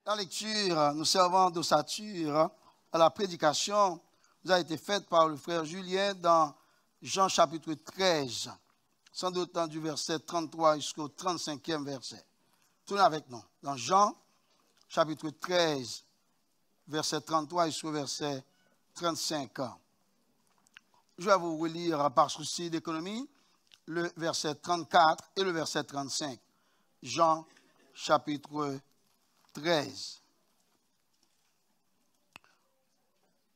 La lecture, nous servant d'ossature à la prédication, nous a été faite par le frère Julien dans Jean chapitre 13, sans doute du verset 33 jusqu'au 35e verset. Tournez avec nous. Dans Jean chapitre 13, verset 33 jusqu'au verset 35. Je vais vous relire par souci d'économie le verset 34 et le verset 35. Jean chapitre 13.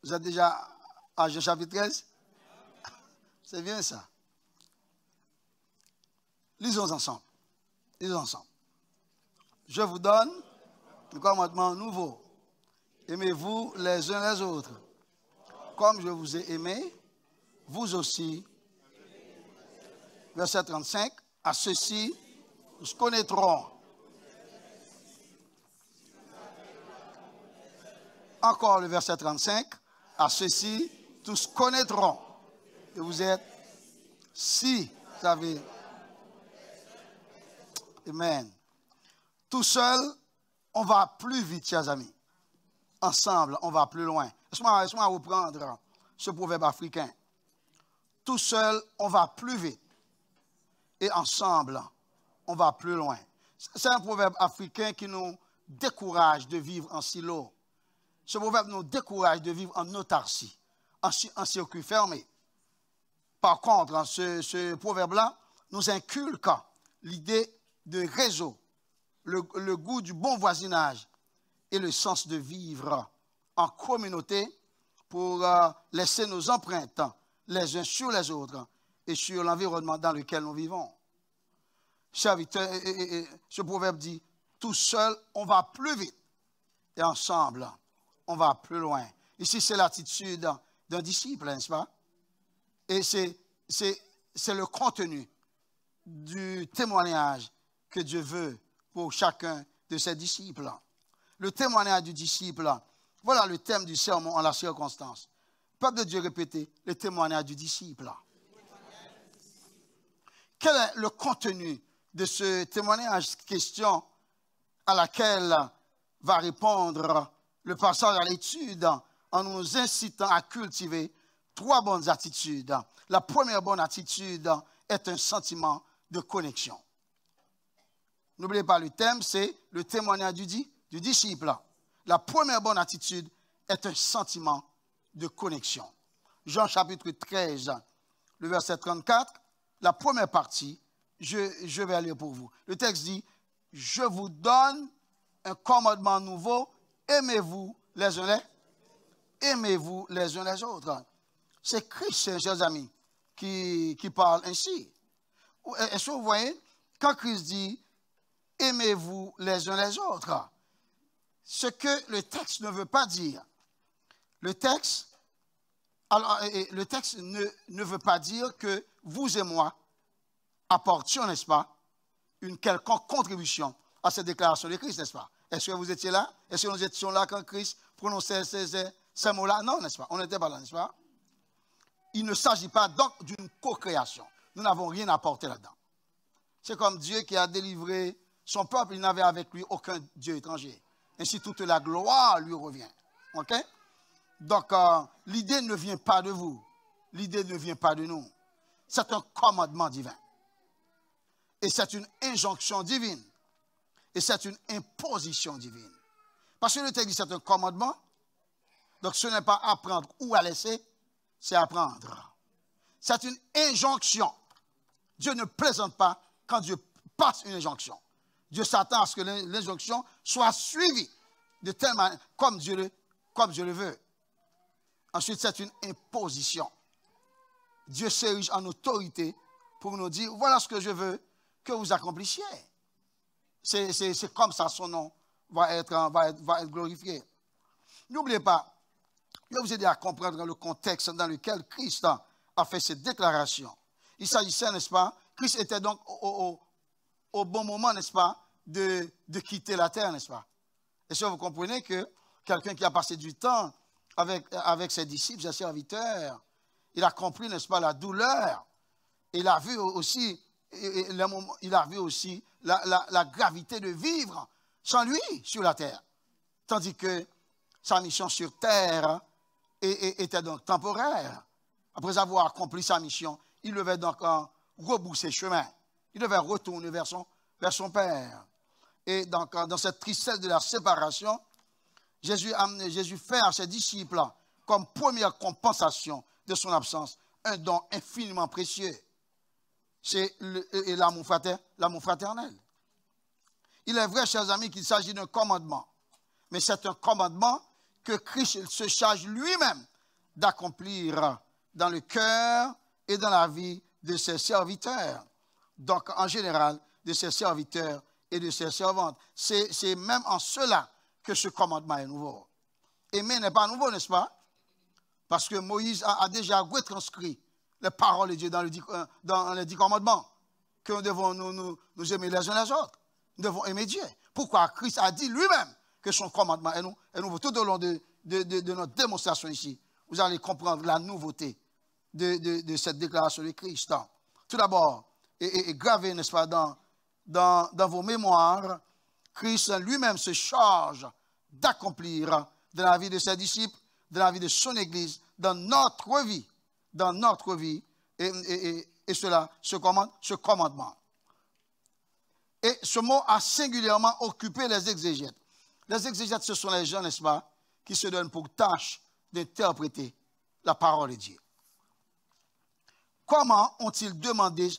Vous êtes déjà à Jean chapitre 13? C'est bien ça. Lisons ensemble. Lisons ensemble. Je vous donne un commandement nouveau. Aimez-vous les uns les autres. Comme je vous ai aimé, vous aussi. Verset 35. À ceux-ci, nous connaîtrons. Encore le verset 35. À ceux-ci, tous connaîtront. Et vous êtes, si vous avez. Amen. Tout seul, on va plus vite, chers amis. Ensemble, on va plus loin. Laisse-moi reprendre ce proverbe africain. Tout seul, on va plus vite. Et ensemble, on va plus loin. C'est un proverbe africain qui nous décourage de vivre en silo. Ce proverbe nous décourage de vivre en autarcie, en circuit fermé. Par contre, ce proverbe-là nous inculque l'idée de réseau, le goût du bon voisinage et le sens de vivre en communauté pour laisser nos empreintes les uns sur les autres et sur l'environnement dans lequel nous vivons. Serviteur, ce proverbe dit, tout seul, on va plus vite et ensemble, on va plus loin. Ici, c'est l'attitude d'un disciple, n'est-ce pas? Et c'est le contenu du témoignage que Dieu veut pour chacun de ses disciples. Le témoignage du disciple, voilà le thème du sermon en la circonstance. Peuple de Dieu répété, le témoignage du disciple. Quel est le contenu de ce témoignage? Question à laquelle va répondre le passage à l'étude en nous incitant à cultiver 3 bonnes attitudes. La première bonne attitude est un sentiment de connexion. N'oubliez pas le thème, c'est le témoignage du disciple. La première bonne attitude est un sentiment de connexion. Jean chapitre 13, le verset 34, la première partie, je vais lire pour vous. Le texte dit, je vous donne un commandement nouveau, aimez-vous les uns les autres. C'est Christ, chers amis, qui parle ainsi. Est-ce que vous voyez, quand Christ dit, aimez-vous les uns les autres, ce que le texte ne veut pas dire, le texte ne veut pas dire que vous et moi apportions, n'est-ce pas, une quelconque contribution à cette déclaration de Christ, n'est-ce pas? Est-ce que vous étiez là? Est-ce que nous étions là quand Christ prononçait ces mots-là? Non, n'est-ce pas? On n'était pas là, n'est-ce pas? Il ne s'agit pas donc d'une co-création. Nous n'avons rien apporté là-dedans. C'est comme Dieu qui a délivré son peuple, il n'avait avec lui aucun Dieu étranger. Ainsi, toute la gloire lui revient. OK? Donc, l'idée ne vient pas de vous. L'idée ne vient pas de nous. C'est un commandement divin. Et c'est une injonction divine. Et c'est une imposition divine. Parce que le texte dit c'est un commandement. Donc, ce n'est pas apprendre ou à laisser, c'est apprendre. C'est une injonction. Dieu ne plaisante pas quand Dieu passe une injonction. Dieu s'attend à ce que l'injonction soit suivie de telle manière, comme Dieu le veut. Ensuite, c'est une imposition. Dieu s'érige en autorité pour nous dire, voilà ce que je veux que vous accomplissiez. C'est comme ça son nom va être glorifié. N'oubliez pas, je vais vous aider à comprendre le contexte dans lequel Christ a fait cette déclaration. Il s'agissait, n'est-ce pas, Christ était donc au bon moment, n'est-ce pas, de quitter la terre, n'est-ce pas? Est-ce que vous comprenez que quelqu'un qui a passé du temps avec ses disciples, ses serviteurs, il a compris, n'est-ce pas, la douleur. Il a vu aussi, la gravité de vivre sans lui sur la terre. tandis que sa mission sur terre était donc temporaire. Après avoir accompli sa mission, il devait donc rebousser chemin. Il devait retourner vers son Père. Et donc, dans cette tristesse de la séparation, Jésus fait à ses disciples, comme première compensation de son absence, un don infiniment précieux. C'est l'amour fraternel. Il est vrai, chers amis, qu'il s'agit d'un commandement. Mais c'est un commandement que Christ se charge lui-même d'accomplir dans le cœur et dans la vie de ses serviteurs. Donc, en général, de ses serviteurs et de ses servantes. C'est même en cela que ce commandement est nouveau. Aimer n'est pas nouveau, n'est-ce pas? Parce que Moïse a déjà retranscrit les paroles de Dieu dans les 10 commandements, que nous devons nous aimer les uns les autres. Nous devons aimer Dieu. Pourquoi Christ a dit lui-même que son commandement est nouveau? Tout au long de notre démonstration ici, vous allez comprendre la nouveauté de cette déclaration de Christ. Tout d'abord, et gravé, n'est-ce pas, dans vos mémoires, Christ lui-même se charge d'accomplir dans la vie de ses disciples, dans la vie de son Église, dans notre vie, et cela, ce commandement. Et ce mot a singulièrement occupé les exégètes. Les exégètes, ce sont les gens, n'est-ce pas, qui se donnent pour tâche d'interpréter la parole de Dieu. Comment ont-ils demandé?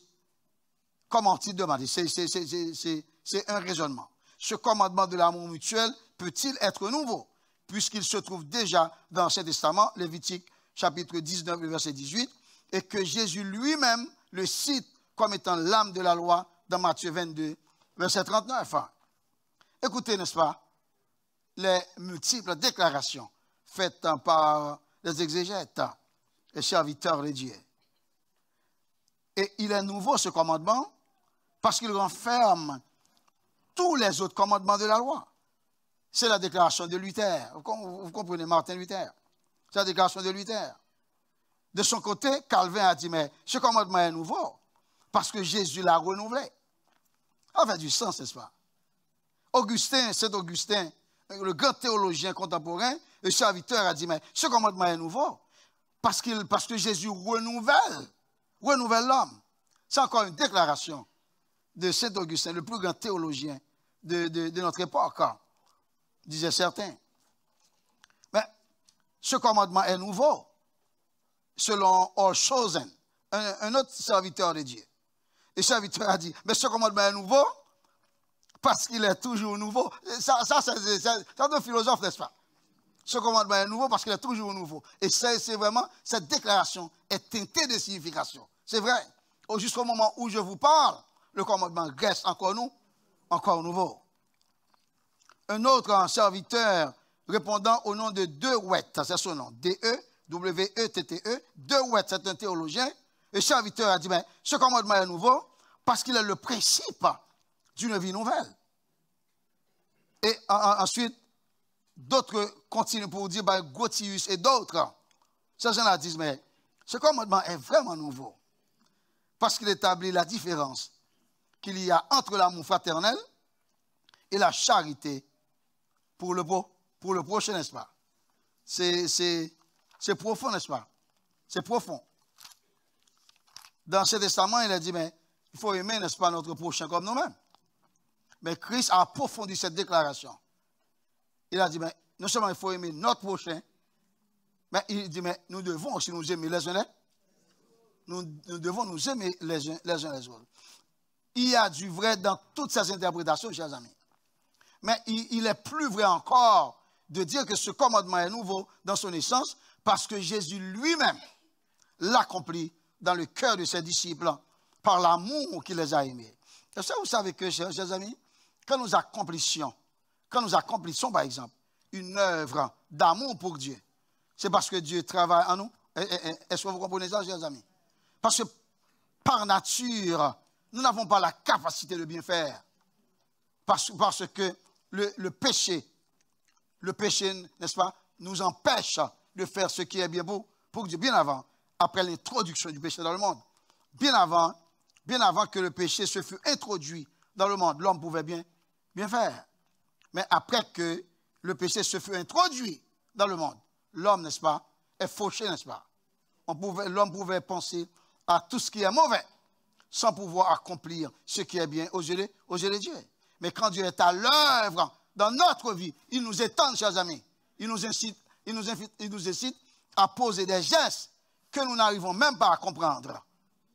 C'est un raisonnement. Ce commandement de l'amour mutuel peut-il être nouveau, puisqu'il se trouve déjà dans l'Ancien Testament, Lévitique chapitre 19, verset 18, et que Jésus lui-même le cite comme étant l'âme de la loi dans Matthieu 22, verset 39. Écoutez, n'est-ce pas, les multiples déclarations faites par les exégètes, les serviteurs de Dieu. Et il est nouveau ce commandement parce qu'il renferme tous les autres commandements de la loi. C'est la déclaration de Luther. Vous comprenez, Martin Luther. C'est la déclaration de Luther. De son côté, Calvin a dit, mais ce commandement est nouveau parce que Jésus l'a renouvelé. Ça fait du sens, n'est-ce pas? Saint Augustin, le grand théologien contemporain, le serviteur a dit, mais ce commandement est nouveau parce que Jésus renouvelle l'homme. C'est encore une déclaration de Saint Augustin, le plus grand théologien de notre époque, disaient certains. Mais ce commandement est nouveau, selon Olshausen, un autre serviteur de Dieu. Le serviteur a dit, mais ce commandement est nouveau parce qu'il est toujours nouveau. Ça c'est un philosophe, n'est-ce pas? Ce commandement est nouveau parce qu'il est toujours nouveau. Et c'est vraiment, cette déclaration est teintée de signification. C'est vrai. Jusqu'au moment où je vous parle, le commandement reste encore nouveau. Un autre serviteur répondant au nom de Dewett, c'est son nom, D-E-W-E-T-T-E, Dewett, c'est un théologien. Le serviteur a dit, mais ce commandement est nouveau parce qu'il est le principe d'une vie nouvelle. Et ensuite, d'autres continuent pour dire, Grotius et d'autres, ces gens-là disent, mais ce commandement est vraiment nouveau parce qu'il établit la différence qu'il y a entre l'amour fraternel et la charité pour le prochain, n'est-ce pas? C'est profond, n'est-ce pas? C'est profond. Dans ce testament, il a dit, mais il faut aimer, n'est-ce pas, notre prochain comme nous-mêmes. Mais Christ a approfondi cette déclaration. Il a dit, mais non seulement il faut aimer notre prochain, mais il dit, mais nous devons aussi nous aimer les uns nous devons nous aimer les uns les autres. Il y a du vrai dans toutes ces interprétations, chers amis. Mais il est plus vrai encore de dire que ce commandement est nouveau dans son essence parce que Jésus lui-même l'accomplit dans le cœur de ses disciples par l'amour qu'il les a aimés. Et ça, vous savez que, chers amis, quand nous accomplissons par exemple une œuvre d'amour pour Dieu, c'est parce que Dieu travaille en nous. Est-ce que vous comprenez ça, chers amis? Parce que par nature, nous n'avons pas la capacité de bien faire. Parce que le péché, n'est-ce pas, nous empêche de faire ce qui est bien pour Dieu. Bien avant, après l'introduction du péché dans le monde, bien avant que le péché se fût introduit dans le monde, l'homme pouvait bien faire. Mais après que le péché se fut introduit dans le monde, l'homme, n'est-ce pas, est fauché, n'est-ce pas? L'homme pouvait penser à tout ce qui est mauvais sans pouvoir accomplir ce qui est bien aux yeux de Dieu. Mais quand Dieu est à l'œuvre dans notre vie, il nous étend, chers amis. Il nous incite à poser des gestes que nous n'arrivons même pas à comprendre.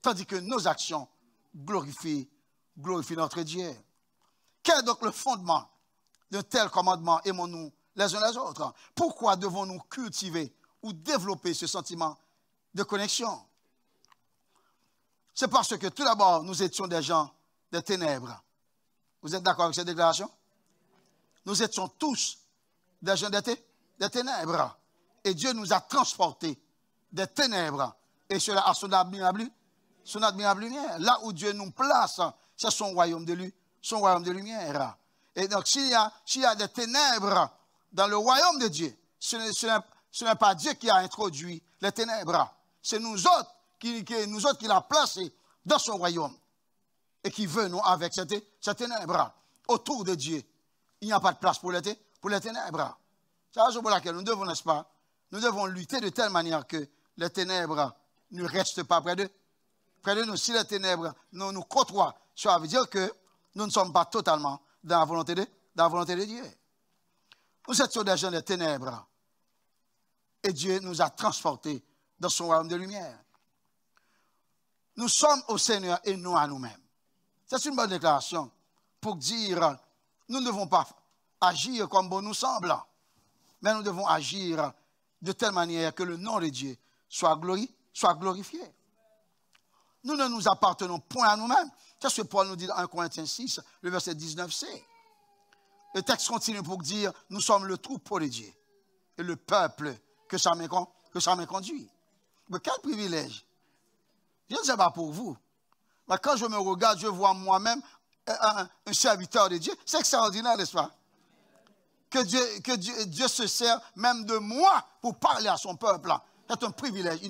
Tandis que nos actions glorifient notre Dieu. Quel est donc le fondement d'un tel commandement? Aimons-nous les uns les autres. Pourquoi devons-nous cultiver ou développer ce sentiment de connexion? C'est parce que tout d'abord, nous étions des gens des ténèbres. Vous êtes d'accord avec cette déclaration? Nous étions tous des gens des ténèbres. Et Dieu nous a transportés des ténèbres. Et cela à son admirable lumière. Là où Dieu nous place, c'est son royaume de lumière. Et donc, s'il y a des ténèbres dans le royaume de Dieu, ce n'est pas Dieu qui a introduit les ténèbres. C'est nous autres qui l'a placé dans son royaume. Et qui venons avec ces ténèbres. Autour de Dieu, il n'y a pas de place pour les ténèbres. C'est la raison pour laquelle nous devons, n'est-ce pas, nous devons lutter de telle manière que les ténèbres ne restent pas près de nous. Si les ténèbres nous côtoient, ça veut dire que nous ne sommes pas totalement dans la volonté de Dieu. Nous étions des gens des ténèbres. Et Dieu nous a transportés dans son royaume de lumière. Nous sommes au Seigneur et non à nous-mêmes. C'est une bonne déclaration pour dire, nous ne devons pas agir comme bon nous semble, mais nous devons agir de telle manière que le nom de Dieu soit glorifié. Nous ne nous appartenons point à nous-mêmes. C'est ce que Paul nous dit dans 1 Corinthiens 6, le verset 19c. Le texte continue pour dire, nous sommes le troupeau de Dieu et le peuple que sa main conduit. Mais quel privilège! Je ne sais pas pour vous, mais quand je me regarde, je vois moi-même un serviteur de Dieu. C'est extraordinaire, n'est-ce pas? Que Dieu se sert même de moi pour parler à son peuple. C'est un privilège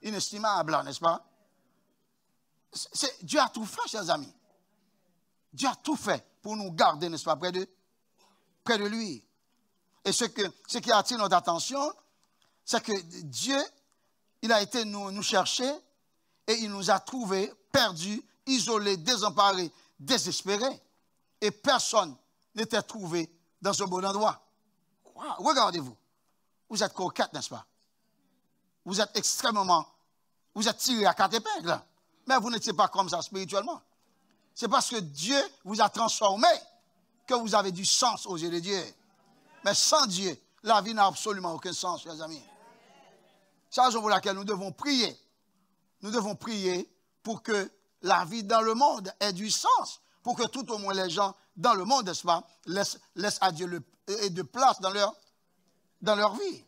inestimable, n'est-ce pas? Dieu a tout fait, chers amis. Dieu a tout fait pour nous garder, n'est-ce pas, près de lui. Et ce qui attire notre attention, c'est que Dieu, il a été nous chercher et il nous a trouvés perdus, isolés, désemparés, désespérés. Et personne n'était trouvé dans ce bon endroit. Wow, regardez-vous. Vous êtes coquette, n'est-ce pas? Vous êtes vous êtes tiré à quatre épingles. Mais vous n'étiez pas comme ça spirituellement. C'est parce que Dieu vous a transformé que vous avez du sens aux yeux de Dieu. Mais sans Dieu, la vie n'a absolument aucun sens, chers amis. C'est la raison pour laquelle nous devons prier. Nous devons prier pour que la vie dans le monde ait du sens. Pour que tout au moins les gens dans le monde, n'est-ce pas, laissent à Dieu de place dans leur vie.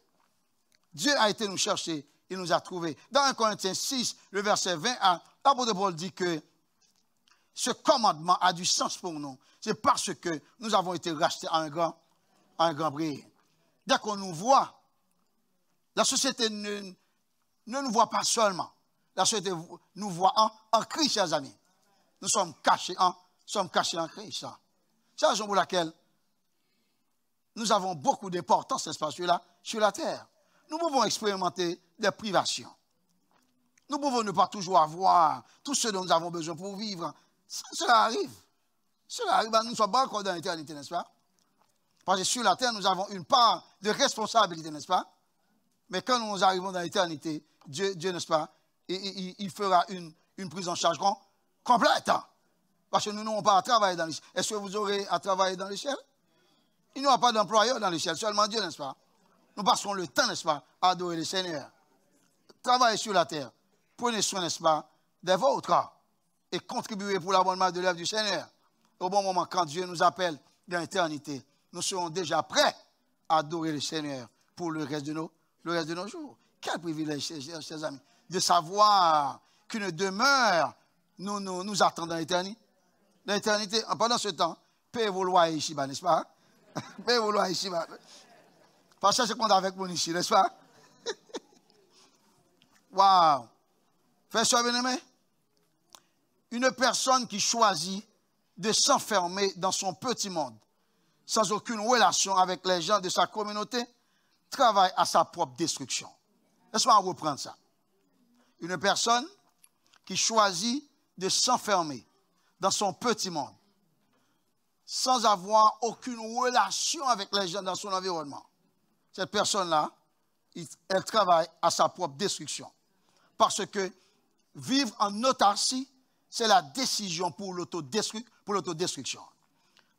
Dieu a été nous chercher, il nous a trouvés. Dans 1 Corinthiens 6, le verset 20, l'apôtre Paul dit que ce commandement a du sens pour nous. C'est parce que nous avons été rachetés à un grand prix. Dès qu'on nous voit, la société ne nous voit pas seulement. La société nous voit en Christ, chers amis. Nous sommes cachés en Christ. C'est la raison pour laquelle nous avons beaucoup d'importance, n'est-ce pas, sur la terre. Nous pouvons expérimenter des privations. Nous pouvons ne pas toujours avoir tout ce dont nous avons besoin pour vivre. Cela arrive. Nous ne sommes pas encore dans l'éternité, n'est-ce pas? Parce que sur la terre, nous avons une part de responsabilité, n'est-ce pas? Mais quand nous arrivons dans l'éternité, Dieu, n'est-ce pas, il fera une prise en charge complète. Parce que nous n'aurons pas à travailler dans le ciel. Est-ce que vous aurez à travailler dans le ciel? Il n'y aura pas d'employeur dans le ciel, seulement Dieu, n'est-ce pas? Nous passerons le temps, n'est-ce pas, à adorer le Seigneur. Travaillez sur la terre. Prenez soin, n'est-ce pas, des vôtres. Et contribuez pour l'abonnement de l'œuvre du Seigneur. Au bon moment, quand Dieu nous appelle dans l'éternité, nous serons déjà prêts à adorer le Seigneur pour le reste de nos jours. Quel privilège, chers amis, de savoir qu'une demeure nous attend dans l'éternité. Pendant ce temps, payez vos loyers ici-bas, n'est-ce pas? Payez vos loyers ici-bas. Parce que c'est qu'on est avec mon ici, n'est-ce pas? Waouh! Frère, soeur bien-aimé, une personne qui choisit de s'enfermer dans son petit monde sans aucune relation avec les gens de sa communauté, travaille à sa propre destruction. Laisse-moi reprendre ça. Une personne qui choisit de s'enfermer dans son petit monde, sans avoir aucune relation avec les gens dans son environnement. Cette personne-là, elle travaille à sa propre destruction. Parce que vivre en autarcie, c'est la décision pour l'autodestruction.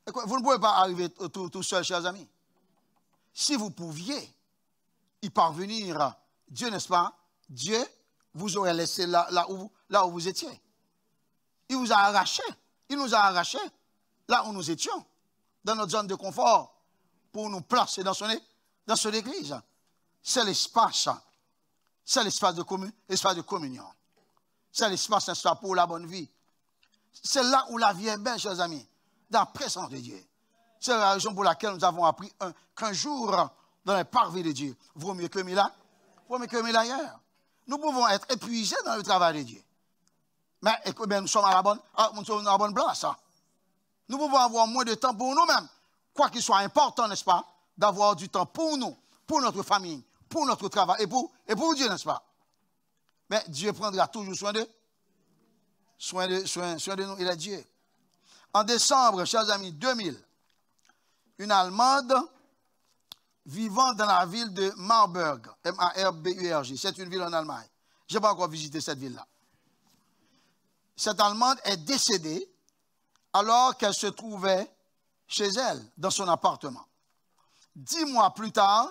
Vous ne pouvez pas arriver tout seul, chers amis. Si vous pouviez y parvenir, Dieu, n'est-ce pas, Dieu vous aurait laissé là où vous étiez. Il vous a arraché. Il nous a arrachés là où nous étions, dans notre zone de confort, pour nous placer dans son église. C'est l'espace. C'est l'espace de communion. C'est l'espace, n'est-ce pas, pour la bonne vie. C'est là où la vie est belle, chers amis, dans la présence de Dieu. C'est la raison pour laquelle nous avons appris qu'un jour, dans les parvis de Dieu, vaut mieux que mille ailleurs. Nous pouvons être épuisés dans le travail de Dieu. Mais nous sommes à la bonne place. Nous pouvons avoir moins de temps pour nous-mêmes. Quoi qu'il soit important, n'est-ce pas, d'avoir du temps pour nous, pour notre famille, pour notre travail et pour Dieu, n'est-ce pas? Mais Dieu prendra toujours soin de nous. Il est Dieu. En décembre, chers amis, 2000, une Allemande vivant dans la ville de Marburg, M-A-R-B-U-R-G, c'est une ville en Allemagne. Je n'ai pas encore visité cette ville-là. Cette Allemande est décédée alors qu'elle se trouvait chez elle, dans son appartement. 10 mois plus tard,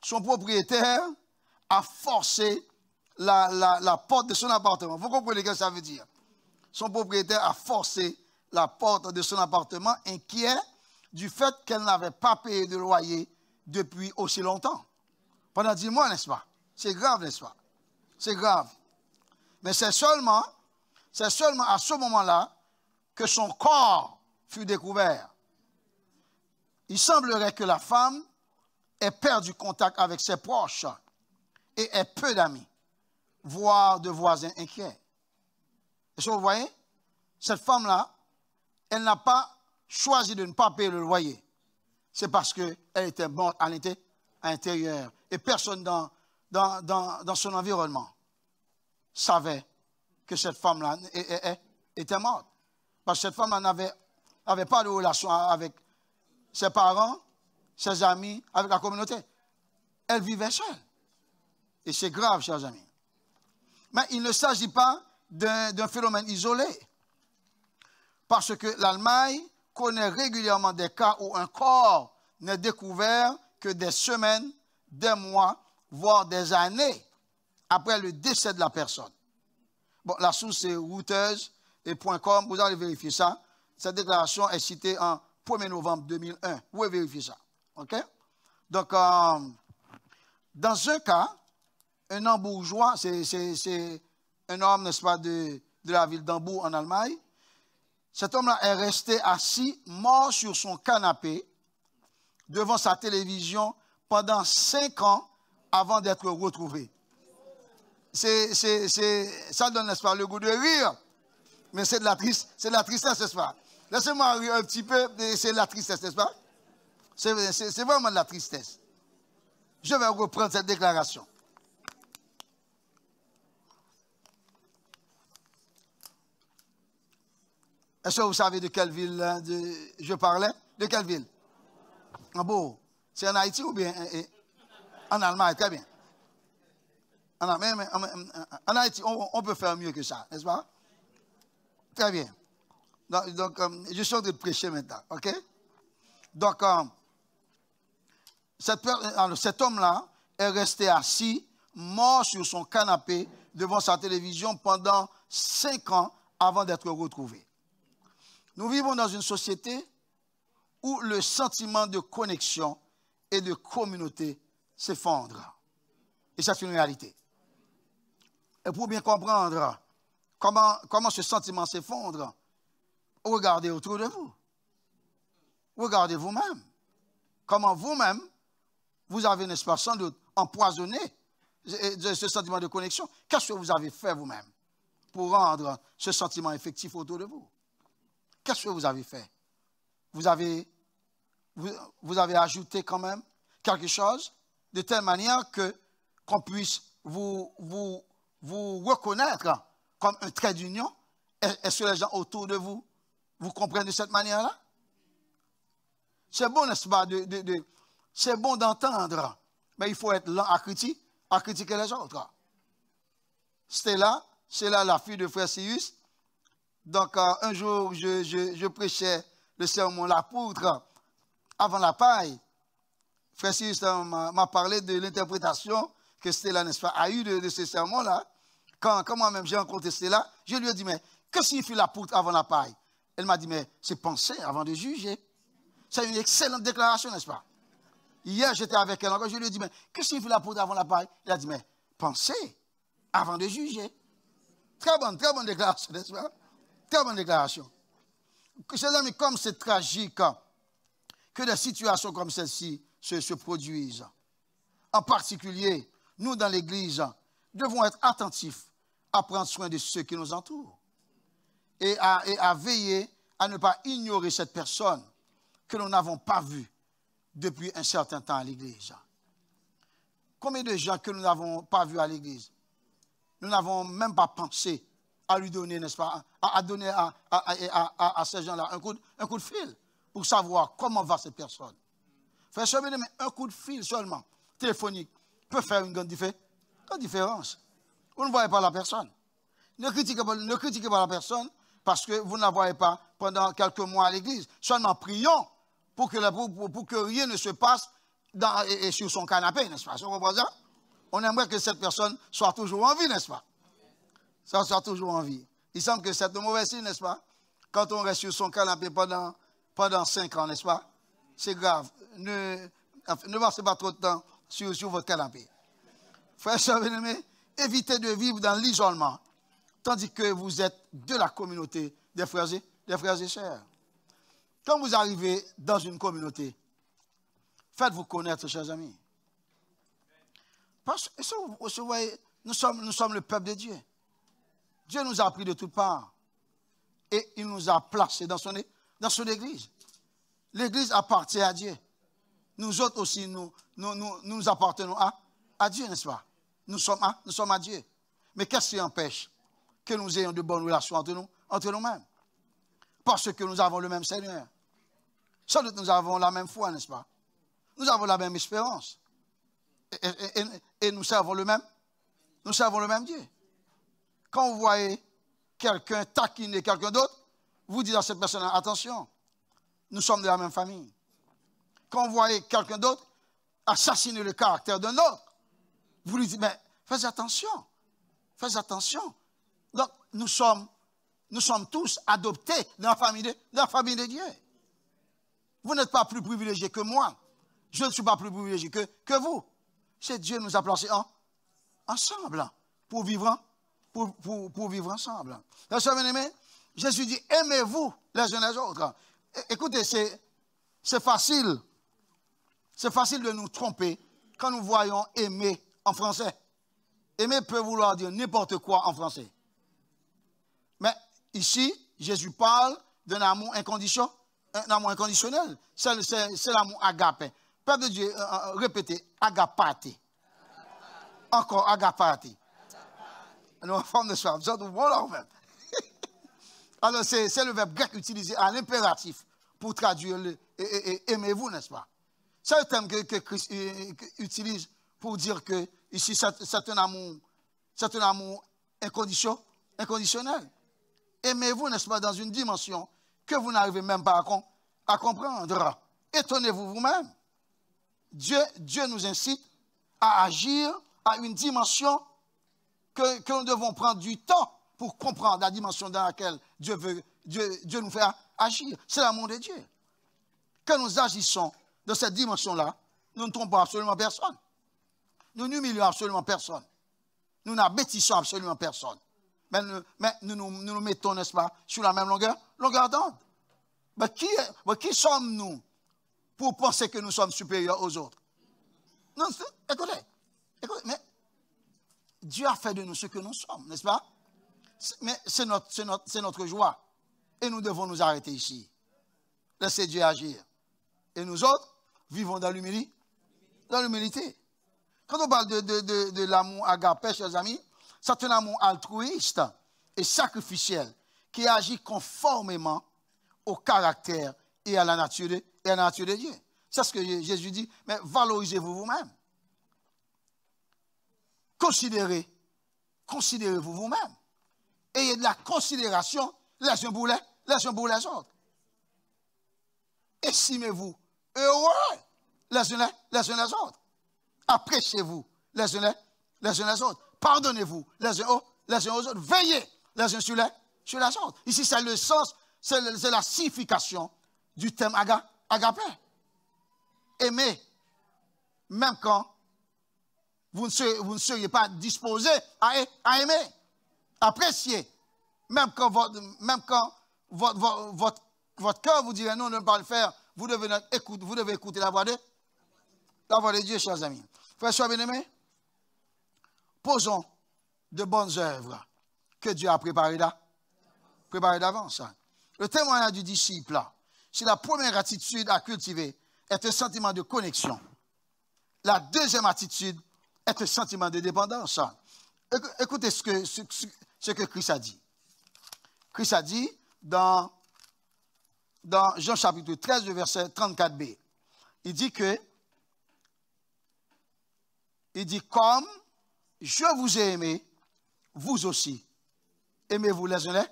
son propriétaire a forcé la porte de son appartement. Vous comprenez ce que ça veut dire? Son propriétaire a forcé la porte de son appartement, inquiet du fait qu'elle n'avait pas payé de loyer depuis aussi longtemps. Pendant 10 mois, n'est-ce pas? C'est grave, n'est-ce pas? C'est grave. Mais c'est seulement à ce moment-là que son corps fut découvert. Il semblerait que la femme ait perdu contact avec ses proches et ait peu d'amis, voire de voisins inquiets. Est-ce que vous voyez? Cette femme-là, elle n'a pas choisi de ne pas payer le loyer. C'est parce qu'elle était morte à l'intérieur. Et personne dans son environnement savait que cette femme-là était morte. Parce que cette femme-là n'avait pas de relation avec ses parents, ses amis, avec la communauté. Elle vivait seule. Et c'est grave, chers amis. Mais il ne s'agit pas d'un phénomène isolé. Parce que l'Allemagne connaît régulièrement des cas où un corps n'est découvert que des semaines, des mois, voire des années après le décès de la personne. Bon, la source c'est Reuters et .com, vous allez vérifier ça. Cette déclaration est citée en 1er novembre 2001. Vous pouvez vérifier ça. OK? Donc, dans un cas, un Hambourgeois, c'est un homme, n'est-ce pas, de la ville d'Hambourg en Allemagne. Cet homme-là est resté assis, mort sur son canapé, devant sa télévision pendant 5 ans avant d'être retrouvé. Ça donne, n'est-ce pas, le goût de rire, mais c'est de la tristesse, n'est-ce pas? Laissez-moi rire un petit peu, c'est de la tristesse, n'est-ce pas? C'est vraiment de la tristesse. Je vais reprendre cette déclaration. Est-ce que vous savez de quelle ville je parlais? De quelle ville? Hambourg. C'est en Haïti ou bien en Allemagne? Très bien. En Haïti, on peut faire mieux que ça, n'est-ce pas? Très bien. Donc, je suis en train de prêcher maintenant, ok? Donc, cet homme-là est resté assis, mort sur son canapé, devant sa télévision pendant 5 ans avant d'être retrouvé. Nous vivons dans une société où le sentiment de connexion et de communauté s'effondre. Et c'est une réalité. Et pour bien comprendre comment ce sentiment s'effondre, regardez autour de vous. Regardez vous-même. Comment vous-même, vous avez, n'est-ce pas, sans doute empoisonné ce sentiment de connexion. Qu'est-ce que vous avez fait vous-même pour rendre ce sentiment effectif autour de vous? Qu'est-ce que vous avez fait? Vous avez vous avez ajouté quand même quelque chose de telle manière que qu'on puisse vous reconnaître comme un trait d'union. Est-ce que les gens autour de vous comprennent de cette manière-là? C'est bon, n'est-ce pas, c'est bon d'entendre, mais il faut être lent à critiquer les autres. C'est là la fille de Frère Cyrus. Donc, un jour, je prêchais le sermon La poutre avant la paille. Frère Cyrus m'a parlé de l'interprétation que Stella, n'est-ce pas, a eue de ce sermon-là. Quand moi-même j'ai rencontré Stella, je lui ai dit, mais que signifie la poutre avant la paille? Elle m'a dit, mais c'est penser avant de juger. C'est une excellente déclaration, n'est-ce pas? Hier, j'étais avec elle encore, je lui ai dit, mais que signifie la poutre avant la paille? Elle a dit, mais penser avant de juger. Très bonne déclaration, n'est-ce pas? Très bonne déclaration. Chers amis, comme c'est tragique que des situations comme celle-ci se produisent, en particulier, nous dans l'Église, devons être attentifs à prendre soin de ceux qui nous entourent et à veiller à ne pas ignorer cette personne que nous n'avons pas vue depuis un certain temps à l'Église. Combien de gens que nous n'avons pas vus à l'Église, nous n'avons même pas pensé à lui donner, n'est-ce pas, à donner à ces gens-là un coup de fil pour savoir comment va cette personne. Frère, un coup de fil seulement, téléphonique, peut faire une grande différence. Vous ne voyez pas la personne. Ne critiquez pas la personne parce que vous ne la voyez pas pendant quelques mois à l'église. Seulement prions pour que rien ne se passe sur son canapé, n'est-ce pas? On aimerait que cette personne soit toujours en vie, n'est-ce pas? Ça soit toujours en vie. Il semble que c'est de mauvais signe, n'est-ce pas? Quand on reste sur son canapé pendant 5 ans, n'est-ce pas? C'est grave. Ne passez pas trop de temps sur votre canapé. Frères et bien-aimés, évitez de vivre dans l'isolement, tandis que vous êtes de la communauté des frères et sœurs. Quand vous arrivez dans une communauté, faites-vous connaître, chers amis. Parce que, vous voyez, nous sommes le peuple de Dieu. Dieu nous a pris de toutes parts et il nous a placés dans son église. L'église appartient à Dieu. Nous autres aussi, nous appartenons à Dieu, n'est-ce pas? Nous sommes à Dieu. Mais qu'est-ce qui empêche que nous ayons de bonnes relations entre nous-mêmes? Parce que nous avons le même Seigneur. Sans doute nous avons la même foi, n'est-ce pas? Nous avons la même espérance. Et nous servons le même Dieu. Quand vous voyez quelqu'un taquiner quelqu'un d'autre, vous dites à cette personne, attention, nous sommes de la même famille. Quand vous voyez quelqu'un d'autre assassiner le caractère d'un autre, vous lui dites, mais faites attention. Donc, nous sommes tous adoptés dans la famille de Dieu. Vous n'êtes pas plus privilégiés que moi. Je ne suis pas plus privilégié que vous. C'est Dieu nous a placés ensemble pour vivre ensemble. Chers bien-aimés, Jésus dit, aimez-vous les uns les autres. Écoutez, c'est facile de nous tromper quand nous voyons aimer en français. Aimer peut vouloir dire n'importe quoi en français. Mais ici, Jésus parle d'un amour inconditionnel. C'est l'amour agapé. Peuple de Dieu, répétez, agapate. Encore agapate. Nous, forme de soir, alors, c'est le verbe grec utilisé à l'impératif pour traduire aimez-vous, n'est-ce pas? C'est le terme que Christ utilise pour dire que ici, c'est un amour inconditionnel. Aimez-vous, n'est-ce pas, dans une dimension que vous n'arrivez même pas à comprendre. Étonnez-vous vous-même. Dieu nous incite à agir à une dimension que nous devons prendre du temps pour comprendre la dimension dans laquelle Dieu nous fait agir. C'est l'amour de Dieu. Quand nous agissons dans cette dimension-là, nous ne trompons absolument personne. Nous n'humilions absolument personne. Nous n'abêtissons absolument personne. Mais nous nous mettons, n'est-ce pas, sur la même longueur d'onde. Mais qui sommes-nous pour penser que nous sommes supérieurs aux autres? Non, écoutez, mais Dieu a fait de nous ce que nous sommes, n'est-ce pas? Mais c'est notre joie. Et nous devons nous arrêter ici. Laissez Dieu agir. Et nous autres, vivons dans l'humilité. Dans l'humilité. Quand on parle de l'amour agapé, chers amis, c'est un amour altruiste et sacrificiel qui agit conformément au caractère et à la nature de Dieu. C'est ce que Jésus dit, mais valorisez-vous vous-même. Considérez-vous vous-même. Ayez de la considération les uns pour les autres. Estimez-vous heureux les uns les autres. Appréciez-vous les uns les autres. Pardonnez-vous les uns aux autres. Veillez les uns sur les autres. Ici, c'est le sens, c'est la signification du thème agapé. Aimer, même quand vous ne seriez pas disposé à aimer. Apprécier, même quand votre cœur vous dirait non, ne pas le faire, vous devez écouter la voix de Dieu, chers amis. Frères et bien-aimés, posons de bonnes œuvres que Dieu a préparées d'avance. Le témoignage du disciple, c'est la première attitude à cultiver, est un sentiment de connexion. La deuxième attitude est un sentiment de dépendance. Écoutez ce que Christ a dit. Christ a dit dans Jean chapitre 13, verset 34b. Il dit comme je vous ai aimé, vous aussi. Aimez-vous les uns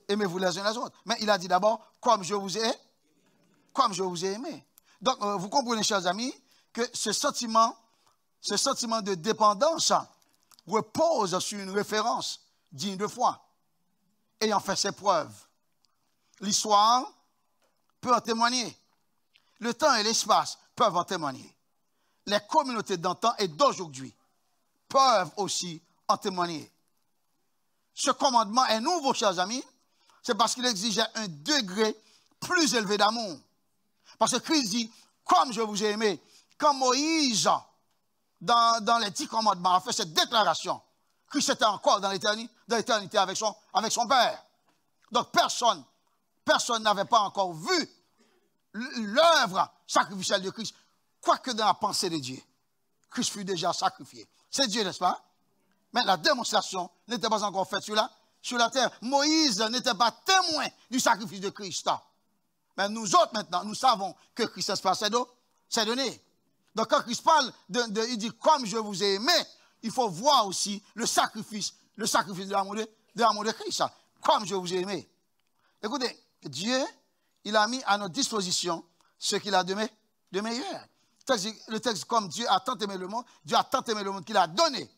les autres. Mais il a dit d'abord, comme je vous ai aimé. Donc, vous comprenez, chers amis, que ce sentiment de dépendance repose sur une référence digne de foi, ayant fait ses preuves. L'histoire peut en témoigner. Le temps et l'espace peuvent en témoigner. Les communautés d'antan et d'aujourd'hui peuvent aussi en témoigner. Ce commandement est nouveau, chers amis, c'est parce qu'il exigeait un degré plus élevé d'amour. Parce que Christ dit, comme je vous ai aimé, quand Moïse, dans les 10 commandements, a fait cette déclaration, Christ était encore dans l'éternité avec son Père. Donc personne n'avait pas encore vu l'œuvre sacrificielle de Christ, quoique dans la pensée de Dieu. Christ fut déjà sacrifié. C'est Dieu, n'est-ce pas? Mais la démonstration n'était pas encore faite sur la terre. Moïse n'était pas témoin du sacrifice de Christ. Mais nous autres, maintenant, nous savons que Christ, n'est-ce pas, c'est donné. Donc quand Christ parle, il dit, comme je vous ai aimé, il faut voir aussi le sacrifice de l'amour de Christ. Comme je vous ai aimé. Écoutez, Dieu, il a mis à notre disposition ce qu'il a de meilleur. Le texte, comme Dieu a tant aimé le monde, qu'il a donné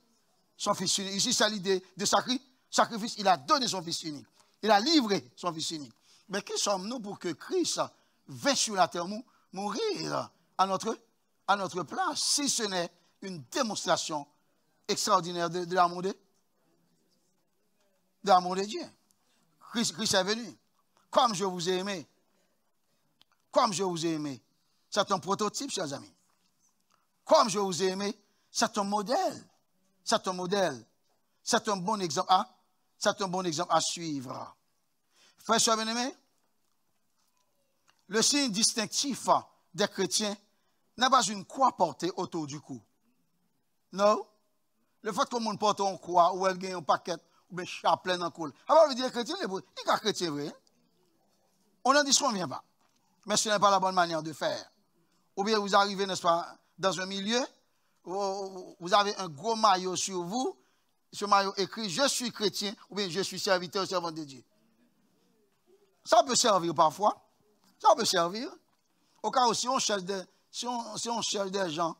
son Fils unique. Ici, c'est l'idée de sacrifice. Il a donné son Fils unique. Il a livré son Fils unique. Mais qui sommes-nous pour que Christ vienne sur la terre mourir à notre place, si ce n'est une démonstration extraordinaire de l'amour de Dieu? Christ est venu. Comme je vous ai aimé. Comme je vous ai aimé. C'est un prototype, chers amis. Comme je vous ai aimé, c'est un modèle. C'est un modèle. C'est un bon exemple à suivre. Frères et sœurs bien-aimés, le signe distinctif des chrétiens n'est pas une croix portée autour du cou. Non. Le fait que le monde porte une croix ou elle gagne un paquet ou un chapelet dans le cou. Alors, vous dites chrétien, il est un chrétien vrai. On n'en disconvient pas. Mais ce n'est pas la bonne manière de faire. Ou bien vous arrivez, n'est-ce pas, dans un milieu, vous avez un gros maillot sur vous, ce maillot écrit « Je suis chrétien » ou bien « Je suis serviteur, servant de Dieu ». Ça peut servir parfois. Ça peut servir. Au cas où si on cherche des gens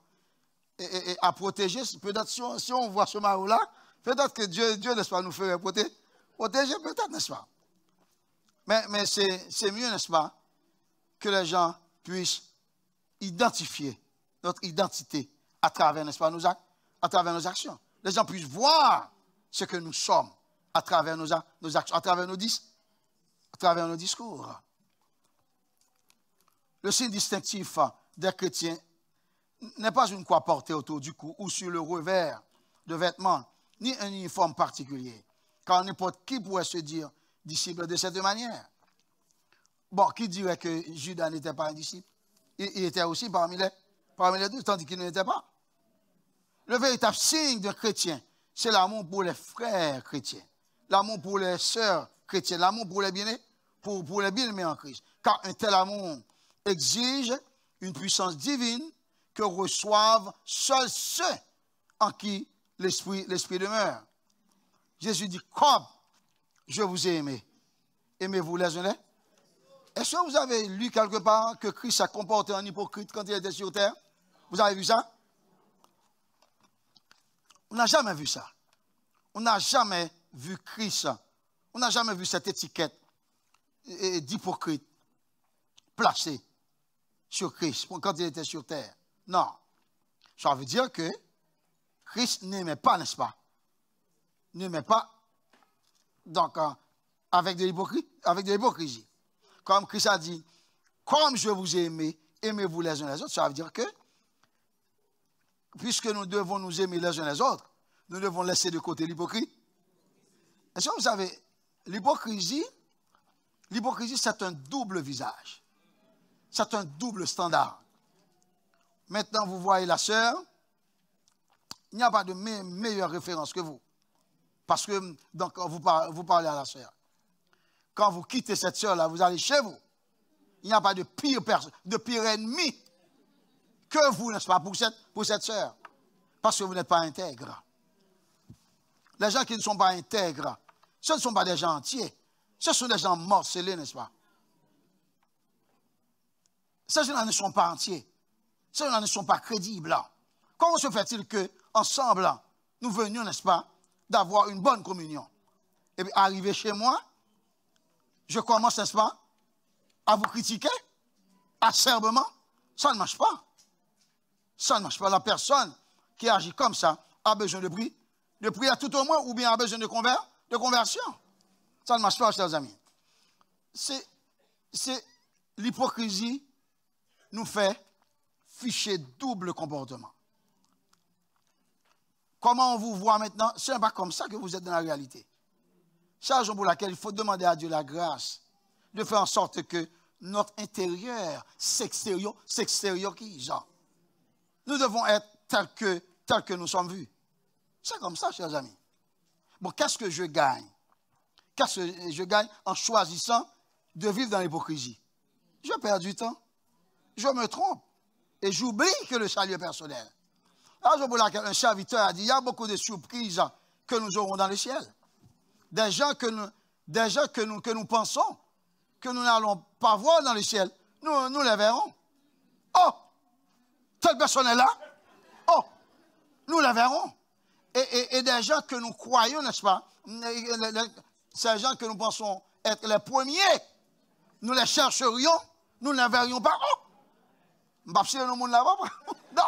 à protéger, peut-être si on voit ce maillot-là, peut-être que Dieu n'est-ce pas, nous ferait protéger, peut-être, n'est-ce pas. Mais c'est mieux, n'est-ce pas, que les gens puissent identifier notre identité à travers, n'est-ce pas, à travers nos actions. Les gens puissent voir ce que nous sommes à travers nos actions, à travers nos discours. Le signe distinctif des chrétiens n'est pas une croix portée autour du cou ou sur le revers de vêtements, ni un uniforme particulier. Car n'importe qui pourrait se dire disciple de cette manière. Bon, qui dirait que Judas n'était pas un disciple? il était aussi parmi les 12, tandis qu'il ne l'était pas. Le véritable signe d'un chrétien, c'est l'amour pour les frères chrétiens, l'amour pour les sœurs chrétiennes, l'amour pour les bien-aimés, pour les bien-aimés en Christ. Car un tel amour exige une puissance divine que reçoivent seuls ceux en qui l'Esprit demeure. Jésus dit, comme je vous ai aimé, aimez-vous les uns les autres. Est-ce que vous avez lu quelque part que Christ s'est comporté en hypocrite quand il était sur terre? Vous avez vu ça? On n'a jamais vu ça. On n'a jamais vu Christ. On n'a jamais vu cette étiquette d'hypocrite placée sur Christ quand il était sur terre. Non. Ça veut dire que Christ n'aimait pas, n'est-ce pas? N'aimait pas, donc, avec de l'hypocrisie. Comme Christ a dit, comme je vous ai aimé, aimez-vous les uns les autres. Ça veut dire que, puisque nous devons nous aimer les uns les autres, nous devons laisser de côté l'hypocrisie. Est-ce que vous savez, l'hypocrisie, c'est un double visage. C'est un double standard. Maintenant, vous voyez la sœur, il n'y a pas de meilleure référence que vous. Parce que, donc, vous parlez à la sœur. Quand vous quittez cette sœur-là, vous allez chez vous. Il n'y a pas de pire ennemi que vous, n'est-ce pas, pour cette sœur. Parce que vous n'êtes pas intègre. Les gens qui ne sont pas intègres, ce ne sont pas des gens entiers. Ce sont des gens morcelés, n'est-ce pas? Ces gens-là ne sont pas entiers. Ces gens-là ne sont pas crédibles. Comment se fait-il qu'ensemble, nous venions, n'est-ce pas, d'avoir une bonne communion? Et puis, arriver chez moi, je commence, n'est-ce pas, à vous critiquer acerbement. Ça ne marche pas. Ça ne marche pas. La personne qui agit comme ça a besoin de prier à tout au moins, ou bien a besoin de conversion. Ça ne marche pas, chers amis. C'est l'hypocrisie nous fait ficher double comportement. Comment on vous voit maintenant? Ce n'est pas comme ça que vous êtes dans la réalité. C'est la raison pour laquelle il faut demander à Dieu la grâce de faire en sorte que notre intérieur s'extériorise. Nous devons être tels que nous sommes vus. C'est comme ça, chers amis. Bon, qu'est-ce que je gagne? Qu'est-ce que je gagne en choisissant de vivre dans l'hypocrisie? Je perds du temps. Je me trompe. Et j'oublie que le salut est personnel. La raison pour laquelle un serviteur a dit, il y a beaucoup de surprises que nous aurons dans le ciel. Des gens que nous pensons que nous n'allons pas voir dans le ciel, nous les verrons. Oh, telle personne est là. Oh, nous les verrons. Et des gens que nous croyons, n'est-ce pas, ces gens que nous pensons être les premiers, nous les chercherions, nous ne les verrions pas. Oh, non.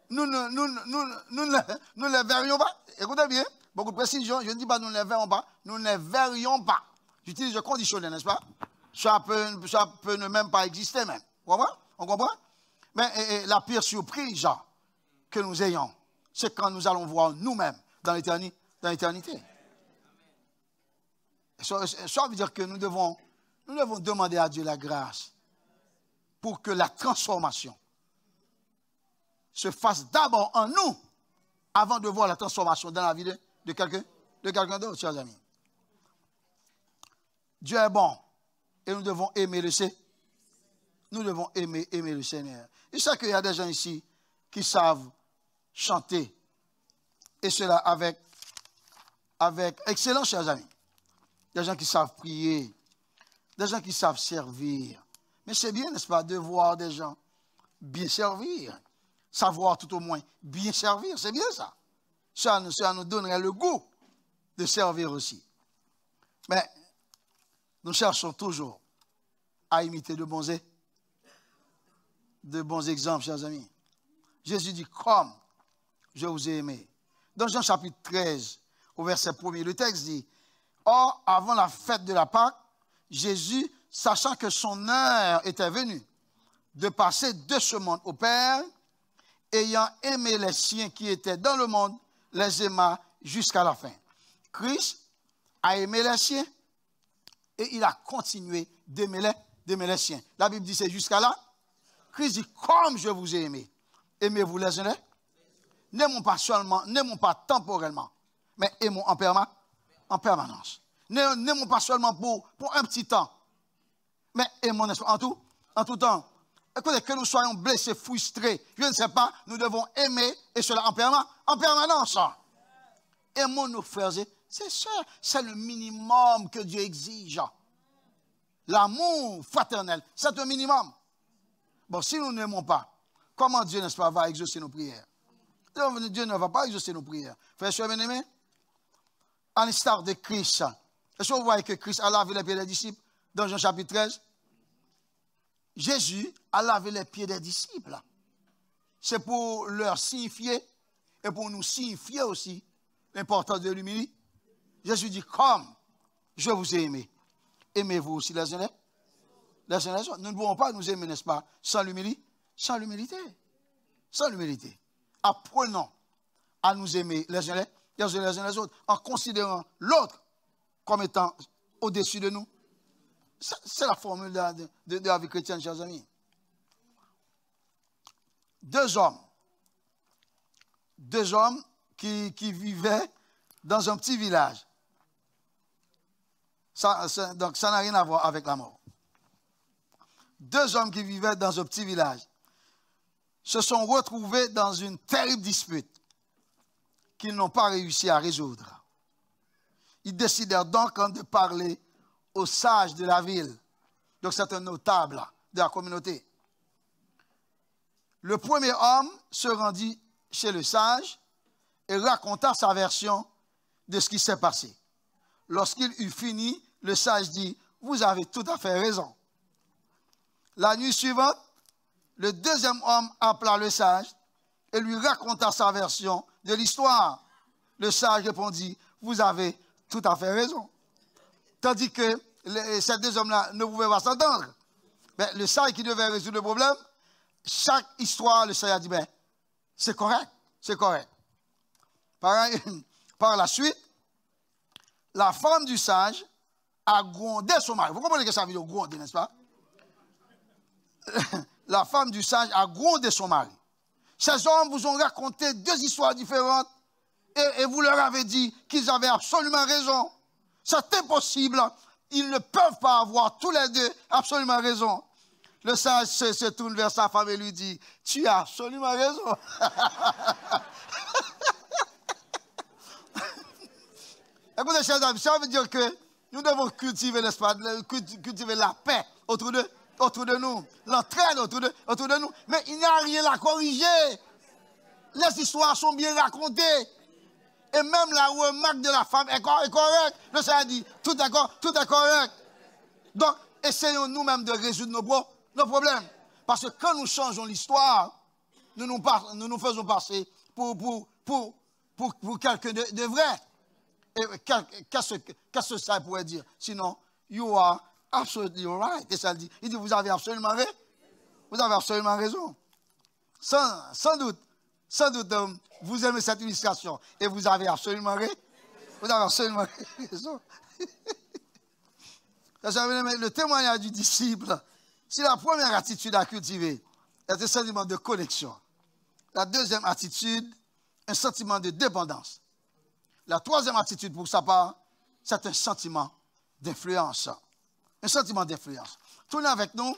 Nous ne les verrions pas. Écoutez bien, beaucoup de précision. Je ne dis pas nous ne les verrons pas. Nous ne les verrions pas. J'utilise le conditionnel, n'est-ce pas? Ça peut ne même pas exister même. On comprend? Mais la pire surprise que nous ayons, c'est quand nous allons voir nous-mêmes dans l'éternité. Ça veut dire que nous devons demander à Dieu la grâce pour que la transformation se fasse d'abord en nous, avant de voir la transformation dans la vie de quelqu'un d'autre, chers amis. Dieu est bon et nous devons aimer le Seigneur. Nous devons aimer le Seigneur. Je sais qu'il y a des gens ici qui savent chanter, et cela avec excellence, chers amis. Des gens qui savent prier, des gens qui savent servir. Mais c'est bien, n'est-ce pas, de voir des gens bien servir. Savoir tout au moins bien servir, c'est bien ça. Ça nous donnerait le goût de servir aussi. Mais nous cherchons toujours à imiter de bons exemples, chers amis. Jésus dit, comme je vous ai aimé. Dans Jean chapitre 13, au verset 1er, le texte dit, or, avant la fête de la Pâque, Jésus, sachant que son heure était venue de passer de ce monde au Père, ayant aimé les siens qui étaient dans le monde, les aima jusqu'à la fin. Christ a aimé les siens et il a continué d'aimer les siens. La Bible dit c'est jusqu'à là, Christ dit, comme je vous ai aimé, aimez-vous les uns. N'aimons pas seulement, n'aimons pas temporellement, mais aimons en permanence. N'aimons pas seulement pour un petit temps, mais aimons en tout temps. Écoutez, que nous soyons blessés, frustrés, je ne sais pas, nous devons aimer, et cela en permanence. Aimons nos frères, c'est le minimum que Dieu exige. L'amour fraternel, c'est un minimum. Bon, si nous n'aimons pas, comment Dieu, n'est-ce pas, va exaucer nos prières? Dieu ne va pas exaucer nos prières. Frères et sœurs bien-aimés, à l'instar de Christ, est-ce que vous voyez que Christ a lavé les pieds des disciples dans Jean chapitre 13? Jésus a lavé les pieds des disciples. C'est pour leur signifier et pour nous signifier aussi l'importance de l'humilité. Jésus dit, comme je vous ai aimé, aimez-vous aussi les uns les autres. Nous ne pouvons pas nous aimer, n'est-ce pas, sans l'humilité. Sans l'humilité. Sans l'humilité. Apprenons à nous aimer les uns les autres, en considérant l'autre comme étant au-dessus de nous. C'est la formule de la vie chrétienne, chers amis. Deux hommes qui vivaient dans un petit village. Donc ça n'a rien à voir avec la mort. Deux hommes qui vivaient dans un petit village se sont retrouvés dans une terrible dispute qu'ils n'ont pas réussi à résoudre. Ils décidèrent donc de parler aux sages de la ville. Donc c'est un notable de la communauté. Le premier homme se rendit chez le sage et raconta sa version de ce qui s'est passé. Lorsqu'il eut fini, le sage dit, « Vous avez tout à fait raison. » La nuit suivante, le deuxième homme appela le sage et lui raconta sa version de l'histoire. Le sage répondit, « Vous avez tout à fait raison. » Tandis que ces deux hommes-là ne pouvaient pas s'entendre. Mais le sage qui devait résoudre le problème, chaque histoire, le sage a dit, ben, c'est correct, c'est correct. Par la suite, la femme du sage a grondé son mari. Vous comprenez que ça veut dire gronder, n'est-ce pas? La femme du sage a grondé son mari. Ces hommes vous ont raconté deux histoires différentes et vous leur avez dit qu'ils avaient absolument raison. C'est impossible. Ils ne peuvent pas avoir tous les deux absolument raison. Le sage se tourne vers sa femme et lui dit, « Tu as absolument raison. » Écoutez, chers amis, ça veut dire que nous devons cultiver, n'est-ce pas, cultiver la paix autour de nous, l'entraide autour de nous. Mais il n'y a rien à corriger. Les histoires sont bien racontées. Et même la remarque de la femme est correcte. Le Seigneur dit, tout est correct. Donc, essayons nous-mêmes de résoudre nos problèmes. Parce que quand nous changeons l'histoire, nous nous faisons passer pour quelqu'un de vrai. Et qu'est-ce que ça pourrait dire? Sinon, you are absolutely right. Et ça dit, il dit, vous avez absolument raison. Sans doute, vous aimez cette illustration et vous avez absolument raison. Le témoignage du disciple, c'est la première attitude à cultiver, c'est un sentiment de connexion. La deuxième attitude, un sentiment de dépendance. La troisième attitude pour sa part, c'est un sentiment d'influence. Un sentiment d'influence. Tournez avec nous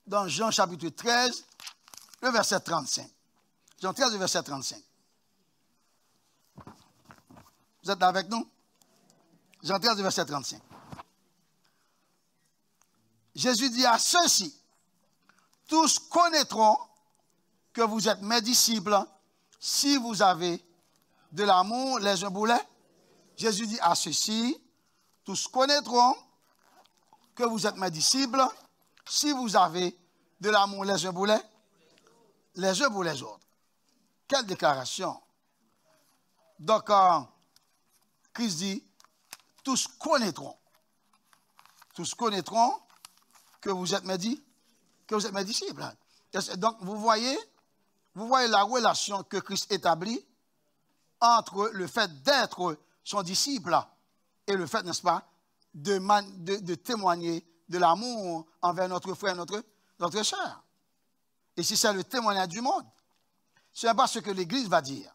dans Jean chapitre 13, le verset 35. Jean 13, le verset 35. Vous êtes là avec nous? Jean 13, le verset 35. Jésus dit à ceux-ci, tous connaîtront que vous êtes mes disciples si vous avez de l'amour les uns pour les. Jésus dit à ceux-ci, tous connaîtront que vous êtes mes disciples si vous avez de l'amour les uns pour les autres. Quelle déclaration! Donc, Christ dit, tous connaîtront que vous êtes mes disciples. Donc, vous voyez la relation que Christ établit entre le fait d'être son disciple et le fait, n'est-ce pas, de témoigner de l'amour envers notre frère, notre sœur. Et si c'est le témoignage du monde, ce n'est pas ce que l'Église va dire,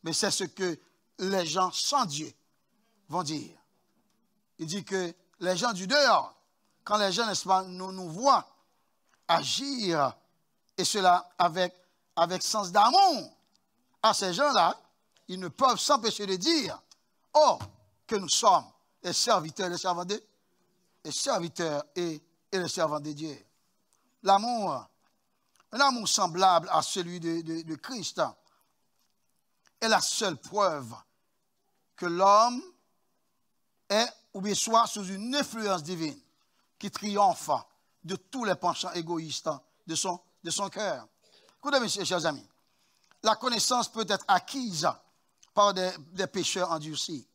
mais c'est ce que les gens sans Dieu vont dire. Il dit que les gens du dehors, quand les gens, n'est-ce pas, nous voient agir, et cela avec sens d'amour, à ces gens-là, ils ne peuvent s'empêcher de dire, oh, que nous sommes les serviteurs, les servants de, les serviteurs et les servants de Dieu. L'amour, un amour semblable à celui de Christ, est la seule preuve que l'homme est ou bien soit sous une influence divine qui triomphe de tous les penchants égoïstes de son cœur. Écoutez, mes chers amis, la connaissance peut être acquise par des pécheurs endurcis.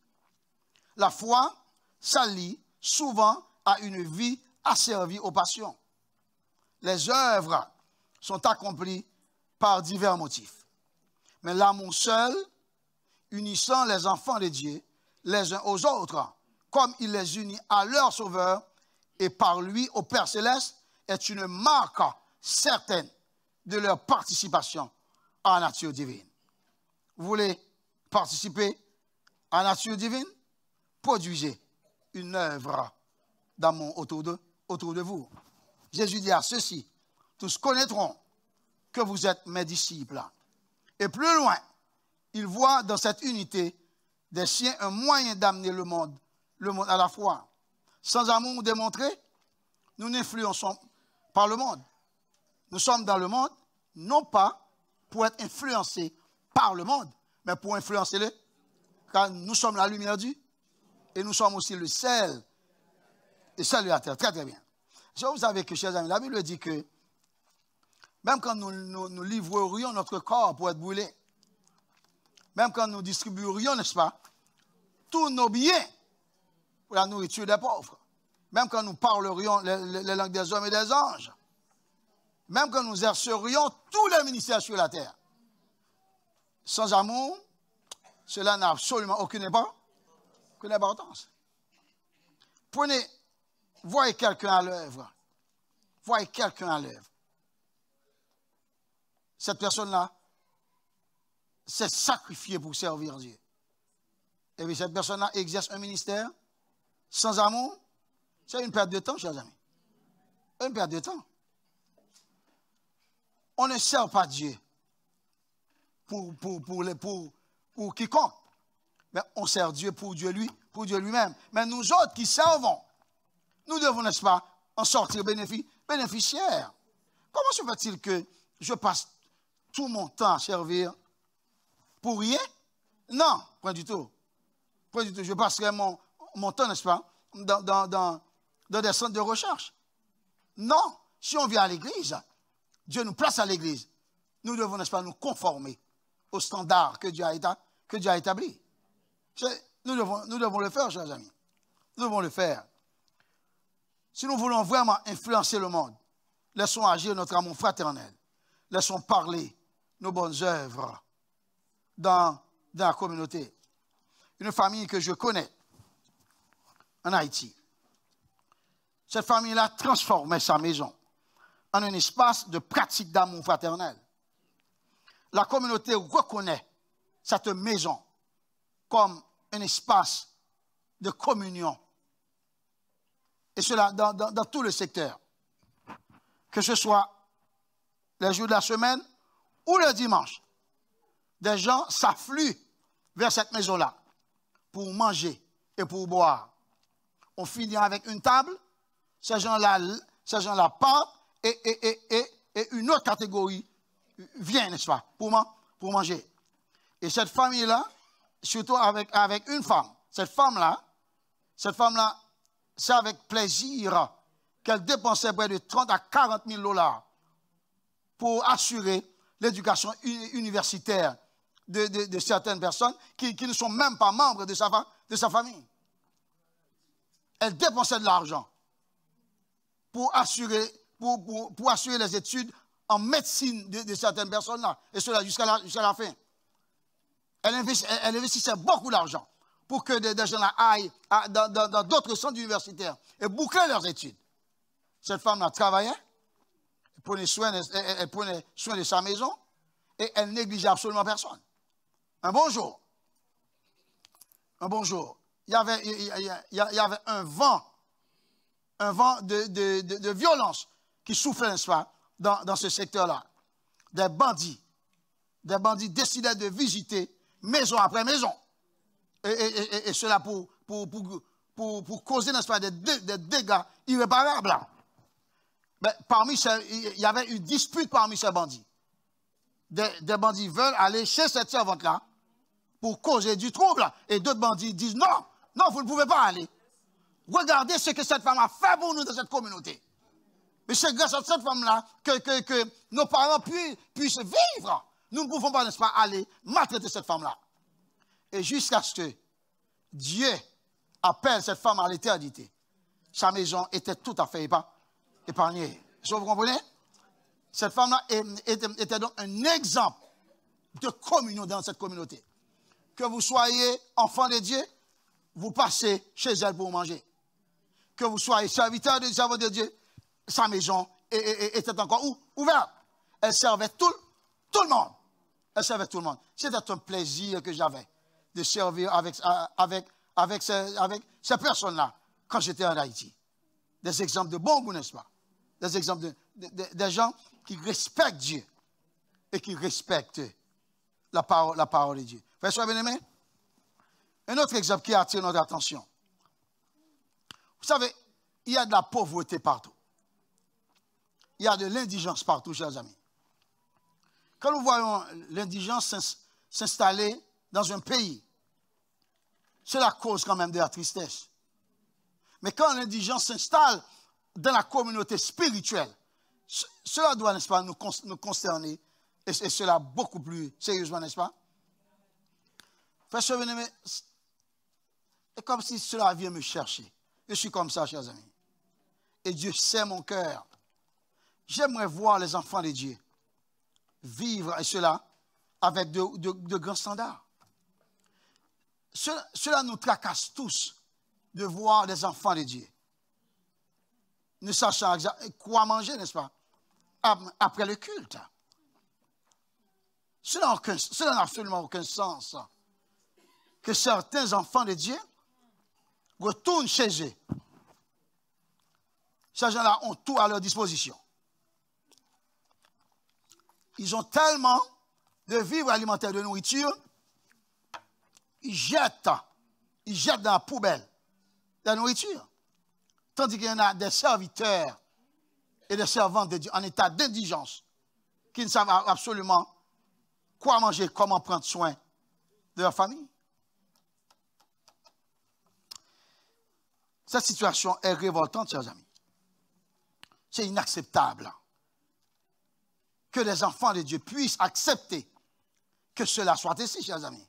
La foi s'allie souvent à une vie asservie aux passions. Les œuvres sont accomplies par divers motifs. Mais l'amour seul, unissant les enfants de Dieu les uns aux autres, comme il les unit à leur Sauveur et par lui au Père Céleste, est une marque certaine de leur participation à la nature divine. Vous voulez participer à la nature divine? Produisez une œuvre d'amour autour de vous. Jésus dit à ceux-ci, tous connaîtront que vous êtes mes disciples. Et plus loin, il voit dans cette unité des siens un moyen d'amener le monde à la foi. Sans amour démontré, nous n'influençons pas le monde. Nous sommes dans le monde, non pas pour être influencés par le monde, mais pour influencer le, car nous sommes la lumière du, et nous sommes aussi le sel, et sel de la terre. Très très bien. Vous savez que, chers amis, la Bible dit que même quand nous livrerions notre corps pour être brûlé, même quand nous distribuerions, n'est-ce pas, tous nos biens pour la nourriture des pauvres, même quand nous parlerions les langues des hommes et des anges, même quand nous exercerions tous les ministères sur la terre, sans amour, cela n'a absolument aucune importance. Prenez, voyez quelqu'un à l'œuvre. Voyez quelqu'un à l'œuvre. Cette personne-là s'est sacrifiée pour servir Dieu. Et puis cette personne-là exerce un ministère sans amour. C'est une perte de temps, chers amis. Une perte de temps. On ne sert pas Dieu pour quiconque. Mais on sert Dieu pour Dieu lui-même. Mais nous autres qui servons, nous devons, n'est-ce pas, en sortir bénéficiaires. Comment se fait-il que je passe tout mon temps à servir pour rien? Non, point du tout. Point du tout. Je passerai mon temps, n'est-ce pas, dans des centres de recherche. Non, si on vient à l'église, Dieu nous place à l'église. Nous devons, n'est-ce pas, nous conformer aux standards que Dieu a établis. Nous devons le faire, chers amis. Nous devons le faire. Si nous voulons vraiment influencer le monde, laissons agir notre amour fraternel. Laissons parler nos bonnes œuvres dans la communauté. Une famille que je connais en Haïti. Cette famille-là transformait sa maison en un espace de pratique d'amour fraternel. La communauté reconnaît cette maison comme un espace de communion. Et cela dans tout le secteur. Que ce soit les jours de la semaine ou le dimanche. Des gens s'affluent vers cette maison-là pour manger et pour boire. On finit avec une table, ces gens-là partent et une autre catégorie vient, n'est-ce pas, pour manger. Et cette famille-là, surtout avec une femme, cette femme-là, c'est avec plaisir qu'elle dépensait près de 30 à 40 000 $ pour assurer l'éducation universitaire de certaines personnes qui ne sont même pas membres de sa famille. Elle dépensait de l'argent pour assurer les études en médecine de certaines personnes-là, et cela jusqu'à la fin. Elle investissait beaucoup d'argent pour que des gens aillent dans d'autres centres universitaires et boucler leurs études. Cette femme-là travaillait, prenait soin de sa maison et elle négligeait absolument personne. Un bon jour, il y avait un vent de violence qui soufflait, n'est-ce pas, dans ce secteur-là. Des bandits décidaient de visiter maison après maison. Et cela pour causer, n'est-ce pas, des dégâts irréparables. Mais il y avait une dispute parmi ces bandits. Des bandits veulent aller chez cette servante-là pour causer du trouble. Et d'autres bandits disent non, vous ne pouvez pas aller. Regardez ce que cette femme a fait pour nous dans cette communauté. Mais c'est grâce à cette femme-là que nos parents puissent vivre. Nous ne pouvons pas, n'est-ce pas, aller maltraiter cette femme-là. Et jusqu'à ce que Dieu appelle cette femme à l'éternité, sa maison était tout à fait épargnée. Est-ce que vous comprenez? Cette femme-là était donc un exemple de communion dans cette communauté. Que vous soyez enfant de Dieu, vous passez chez elle pour manger. Que vous soyez serviteur de Dieu, sa maison était encore ouverte. Elle servait tout le monde. Elle servait tout le monde. C'était un plaisir que j'avais de servir avec ces personnes-là quand j'étais en Haïti. Des exemples de bon goût, n'est-ce pas? Des exemples des gens qui respectent Dieu et qui respectent la parole de Dieu. Frères et sœurs bien-aimés, un autre exemple qui attire notre attention. Vous savez, il y a de la pauvreté partout. Il y a de l'indigence partout, chers amis. Quand nous voyons l'indigence s'installer dans un pays, cela cause quand même de la tristesse. Mais quand l'indigence s'installe dans la communauté spirituelle, cela doit, n'est-ce pas, nous concerner, et cela beaucoup plus sérieusement, n'est-ce pas? Frères et bien-aimés, c'est comme si cela vient me chercher. Je suis comme ça, chers amis. Et Dieu sait mon cœur. J'aimerais voir les enfants de Dieu vivre, et cela avec de grands standards. Cela nous tracasse tous de voir les enfants de Dieu ne sachant quoi manger, n'est-ce pas, après le culte. Cela n'a absolument aucun sens. Que certains enfants de Dieu retournent chez eux. Ces gens-là ont tout à leur disposition. Ils ont tellement de vivres alimentaires, de nourriture, ils jettent dans la poubelle la nourriture. Tandis qu'il y en a des serviteurs et des servantes de Dieu en état d'indigence qui ne savent absolument quoi manger, comment prendre soin de leur famille. Cette situation est révoltante, chers amis. C'est inacceptable que les enfants de Dieu puissent accepter que cela soit ainsi, chers amis.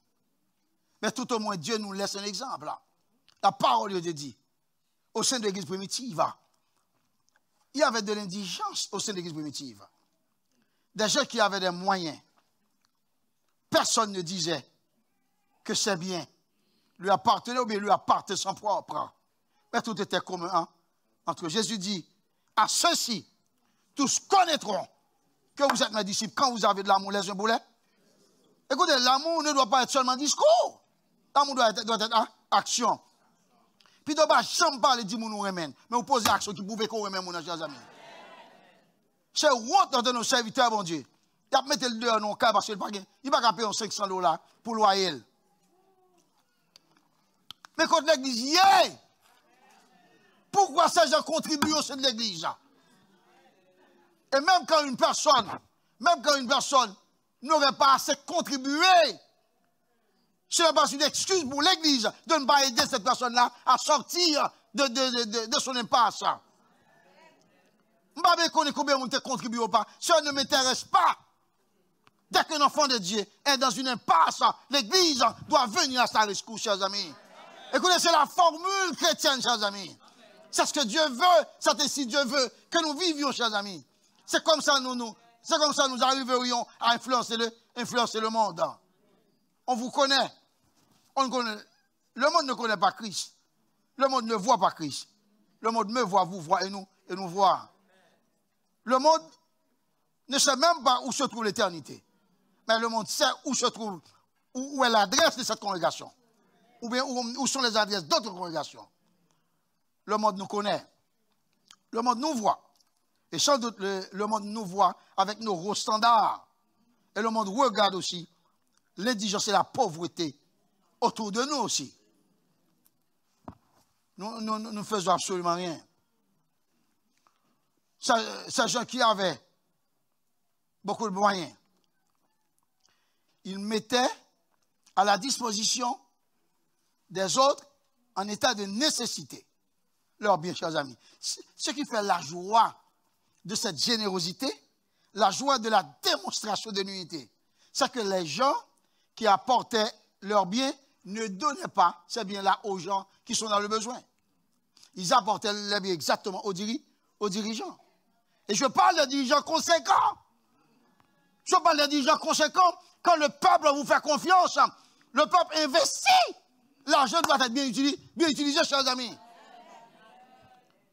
Mais tout au moins, Dieu nous laisse un exemple. La parole de Dieu dit, au sein de l'église primitive, il y avait de l'indigence au sein de l'église primitive. Des gens qui avaient des moyens. Personne ne disait que ces biens lui appartenaient ou bien lui appartenaient son propre. Mais tout était commun entre eux. Jésus dit, à ceux-ci, tous connaîtront que vous êtes mes disciples quand vous avez de l'amour les uns pour les autres. Écoutez, l'amour ne doit pas être seulement discours. L'amour doit être action. Puis il ne doit pas jamais parler de nous remène, mais vous posez action qui pouvait qu'on remène, mon chers amis. C'est honte de nos serviteurs, bon Dieu. Il a mis le dehors dans le cas parce qu'il ne va pas payer $500 pour loyer. Mais quand l'église y est, pourquoi ces gens contribuent au sein de l'église? Et même quand une personne n'aurait pas assez contribué, ce n'est pas une excuse pour l'église de ne pas aider cette personne-là à sortir de son impasse. Je ne sais pas combien on contribue ou pas. Ça ne m'intéresse pas. Dès qu'un enfant de Dieu est dans une impasse, l'église doit venir à sa rescousse, chers amis. Écoutez, c'est la formule chrétienne, chers amis. C'est ce que Dieu veut, c'est ainsi Dieu veut que nous vivions, chers amis. C'est comme ça nous arriverions à influencer le monde. On vous connaît. Le monde ne connaît pas Christ. Le monde ne voit pas Christ. Le monde me voit, vous voit et nous voit. Le monde ne sait même pas où se trouve l'éternité. Mais le monde sait où se trouve, où est l'adresse de cette congrégation. Ou bien où sont les adresses d'autres congrégations. Le monde nous connaît. Le monde nous voit. Et sans doute, le monde nous voit avec nos hauts standards. Et le monde regarde aussi l'indigence et la pauvreté autour de nous aussi. Nous ne faisons absolument rien. Ces gens qui avaient beaucoup de moyens, ils mettaient à la disposition des autres en état de nécessité leurs biens, chers amis. Ce qui fait la joie de cette générosité, la joie de la démonstration de l'unité, c'est que les gens qui apportaient leurs biens ne donnaient pas ces biens-là aux gens qui sont dans le besoin. Ils apportaient les biens exactement aux dirigeants. Et je parle des dirigeants conséquents. Je parle des dirigeants conséquents. Quand le peuple vous fait confiance, le peuple investit. L'argent doit être bien utilisé, chers amis.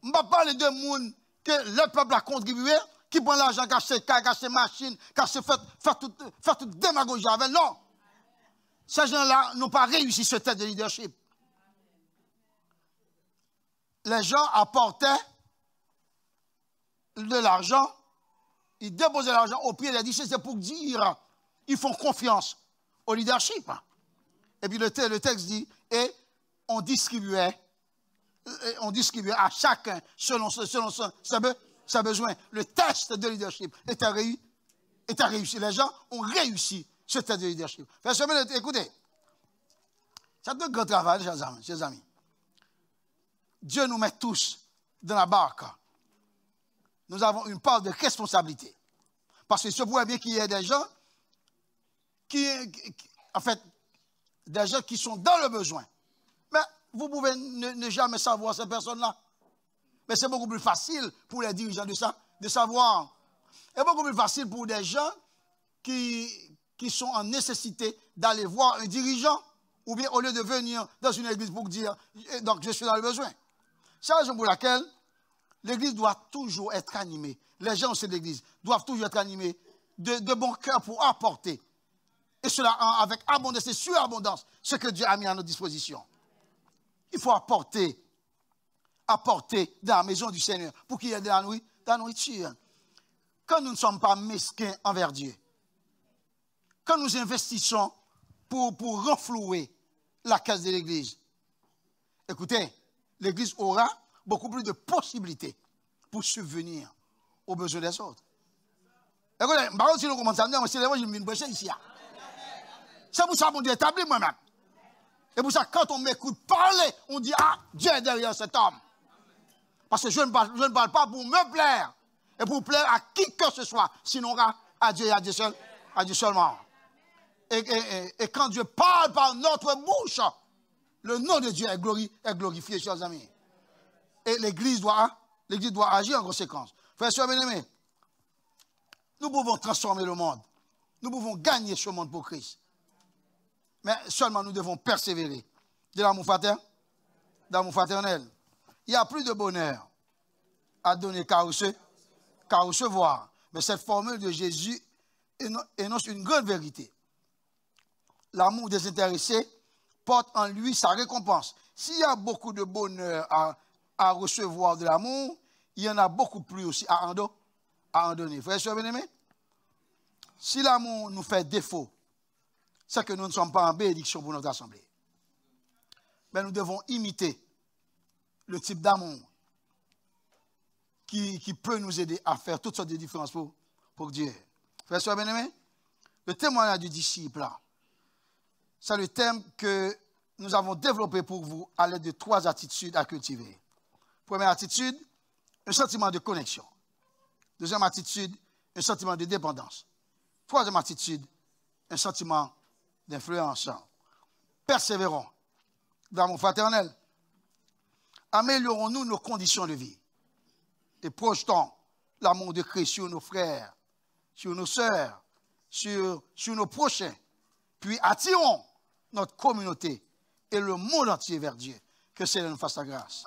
Je ne parle pas de monde que le peuple a contribué, qui prend l'argent, qui achète machines, qui achète faire toute démagogie avec. Non. Ces gens-là n'ont pas réussi ce tête de leadership. Les gens apportaient de l'argent, ils déposaient l'argent au pied des disciples, c'est pour dire, ils font confiance au leadership. Et puis le texte dit, et on distribuait à chacun selon ses besoins. Le test de leadership était réussi. Les gens ont réussi ce test de leadership. Écoutez, c'est un grand travail, chers amis. Dieu nous met tous dans la barque. Nous avons une part de responsabilité. Parce qu'il se pourrait bien qu'il y ait des gens des gens qui sont dans le besoin. Mais vous pouvez ne jamais savoir ces personnes-là. Mais c'est beaucoup plus facile pour les dirigeants de savoir. C'est beaucoup plus facile pour des gens qui sont en nécessité d'aller voir un dirigeant, ou bien au lieu de venir dans une église pour dire, donc je suis dans le besoin. C'est la raison pour laquelle l'église doit toujours être animée. Les gens aussi de l'église doivent toujours être animés de bon cœur pour apporter. Et cela avec abondance et surabondance, ce que Dieu a mis à notre disposition. Il faut apporter dans la maison du Seigneur pour qu'il y ait de la nourriture. Quand nous ne sommes pas mesquins envers Dieu, quand nous investissons pour renflouer la caisse de l'église, écoutez, l'église aura beaucoup plus de possibilités pour subvenir aux besoins des autres. Écoutez, si nous commençons à dire, c'est moi qui me prêcher ici. C'est pour ça que mon Dieu établit moi-même. Et pour ça, quand on m'écoute parler, on dit, ah, Dieu est derrière cet homme. Parce que je ne parle pas pour me plaire, et pour plaire à qui que ce soit, sinon à Dieu et à Dieu seulement. Et quand Dieu parle par notre bouche, le nom de Dieu est glorifié, chers amis. Et l'Église doit agir en conséquence. Frères et sœurs bien-aimés, nous pouvons transformer le monde. Nous pouvons gagner ce monde pour Christ. Mais seulement nous devons persévérer. De l'amour fraternel. Il n'y a plus de bonheur à donner qu'à recevoir. Mais cette formule de Jésus énonce une grande vérité. L'amour désintéressé porte en lui sa récompense. S'il y a beaucoup de bonheur à recevoir de l'amour, il y en a beaucoup plus aussi à en donner. Frères et sœurs bien-aimés, si l'amour nous fait défaut, c'est que nous ne sommes pas en bénédiction pour notre assemblée. Mais nous devons imiter le type d'amour qui peut nous aider à faire toutes sortes de différences pour Dieu. Frères et sœurs bien-aimés, le témoignage du disciple, c'est le thème que nous avons développé pour vous à l'aide de 3 attitudes à cultiver. Première attitude, un sentiment de connexion. Deuxième attitude, un sentiment de dépendance. Troisième attitude, un sentiment d'influence. Persévérons dans l'amour fraternel. Améliorons-nous nos conditions de vie et projetons l'amour de Christ sur nos frères, sur nos sœurs, sur nos prochains. Puis attirons notre communauté et le monde entier vers Dieu. Que Seigneur nous fasse la grâce.